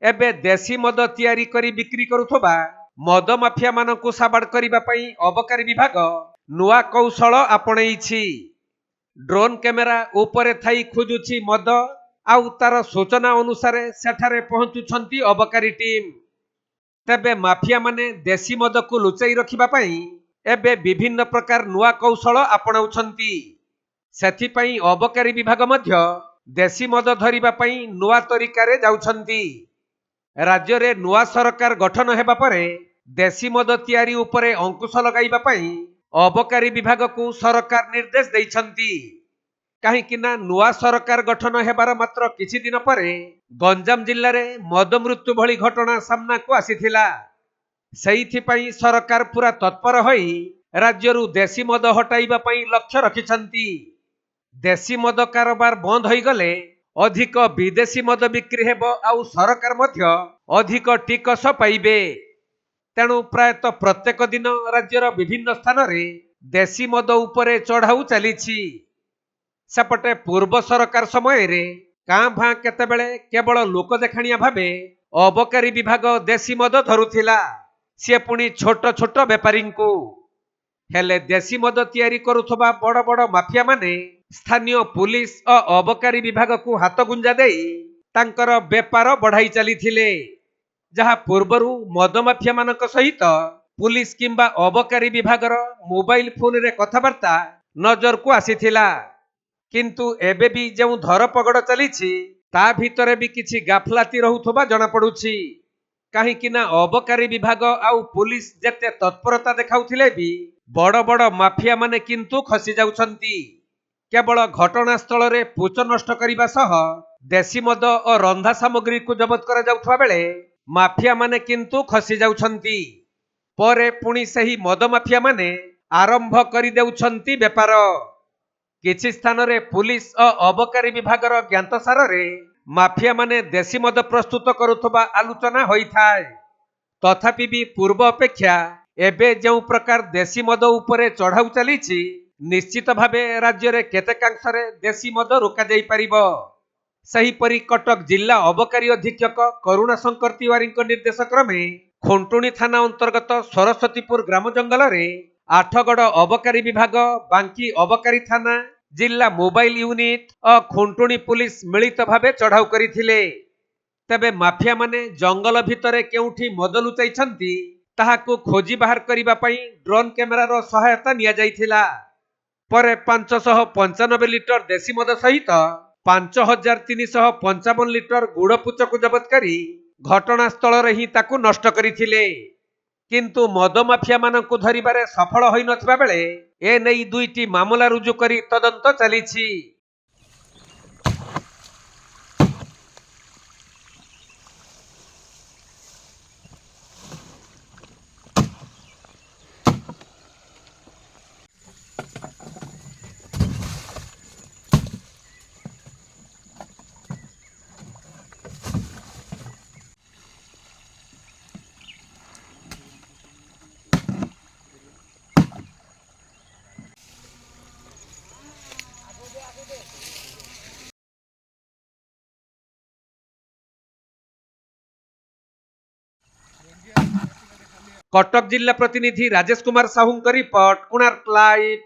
एबे देशी मद तैयारी करी बिक्री करुथबा मद माफिया मानकु साबाड़ करिबा पई अबकारी विभाग नुआ कौशल आपणेइछि। ड्रोन कैमेरा ऊपर थाई खोजुछि मद आउ तार सूचना अनुसार सेठारे पहुंचुछंती अबकारी टीम। तेबे माफिया माने देशी मद को लुचाई रखिबा पई एबे विभिन्न प्रकार नुआ कौशल आपणाउछंती। सेथिपई अबकारी विभाग मध्य देशी मद धरिबा पई नुआ तरीकारे जाउछंती। राज्य रे नुआ सरकार गठन हेबा परे देशी मद तैयारी उपरे अंकुश लगाइबा पई अबकारी विभाग को सरकार निर्देश दैछंती। कहीं नुआ सरकार गठन हेबार मात्र किछि दिन परे गंजाम जिल्ला रे मद मृत्यु भली घटना सामना को आसीथिला। सेइथिपई सरकार पूरा तत्पर होई राज्यरू देशी मद हटाइबा पई लक्ष्य रखिछंती। देशी मद कारोबार बंद होई गले अधिक विदेशी मद बिक्री हेबो आउ सरकार मध्य अधिक टिकस पाइबे। तेणु प्रायत प्रत्येक दिन राज्यर विभिन्न स्थान रे देशी मद उपरे चढ़ाऊ चलीछि। सेपटे पूर्व सरकार समय रे कां भां केतेबेले केवल लोक देखाणिया भाबे अबकारी विभाग देशी मद धरुथिला, से पुणी छोट छोट बेपारी को। हेले देशी मद तैयारी करुथबा बड़ बड़ माफिया माने स्थानीय पुलिस और अबकारी विभाग को हाथ गुंजा देई तांकर बेपार बढ़ाई चलीथिले। जहा पूर्वरु मद माफिया मानक सहित पुलिस किंबा अबकारी विभागर मोबाइल फोन रे कथबार्ता नजर को आसीथिला। किंतु एबे भी जो धरपगड़ चलीछि ता भितरे भी किछि गाफलाती रहुथबा जणा पडुछि। कहीं अबकारी विभाग आउ पुलिस जेते तत्परता देखाउथिले भी बड़ बड़ माफिया माने किंतु खसी जाउछंती। केवल घटनास्थल रे पूच नष्ट करिबा सह देशी मद और रंधा सामग्री को जबत करा जाउथबा बेले माफिया माने किंतु खसी जाउछंती। परे पुणी सही मद माफिया माने आरंभ करि देउछंती बेपार। किछि स्थान रे पुलिस और अबकारी विभागर ज्ञातसार रे माफिया माने देशी मद प्रस्तुत करुथबा आलोचना होई थाए। तथापि भी पूर्व अपेक्षा एबे जो प्रकार देशी मद उपरे चढ़ाऊ चलीछि निश्चित भावे राज्य रे केतेकांश रे देशी मद रोका जाई परिबो। सहीपरि कटक जिला अबकारी अधीक्षक करुणा शंकर तिवारी निर्देश क्रमे खुंटुणी थाना अंतर्गत सरस्वतीपुर ग्राम जंगल रे आठगड़ अबकारी विभाग, बांकी अबकारी थाना, जिला मोबाइल यूनिट और खुंटुणी पुलिस मिलित भावे चढ़ाऊ करिथिले। तेबे माफिया माने जंगल भितरे केउठी मद लुचाइछंती ताहाको खोजी बाहर करिबा पई ड्रोन कैमेरार सहायता निया जाइथिला। परे 595 लिटर देशी मद सहित 5355 लिटर गुड़ पुच को जबत करी घटनास्थल रे ही ताकू नष्ट करिथिले। किंतु मद माफिया मानकु धरिबारे सफल होई नथिबा बेले ए नै दुईटी मामला रुजु करी तदंत चलीछि। कटक जिला प्रतिनिधि राजेश कुमार साहू रिपोर्ट, कोणार्क लाइव।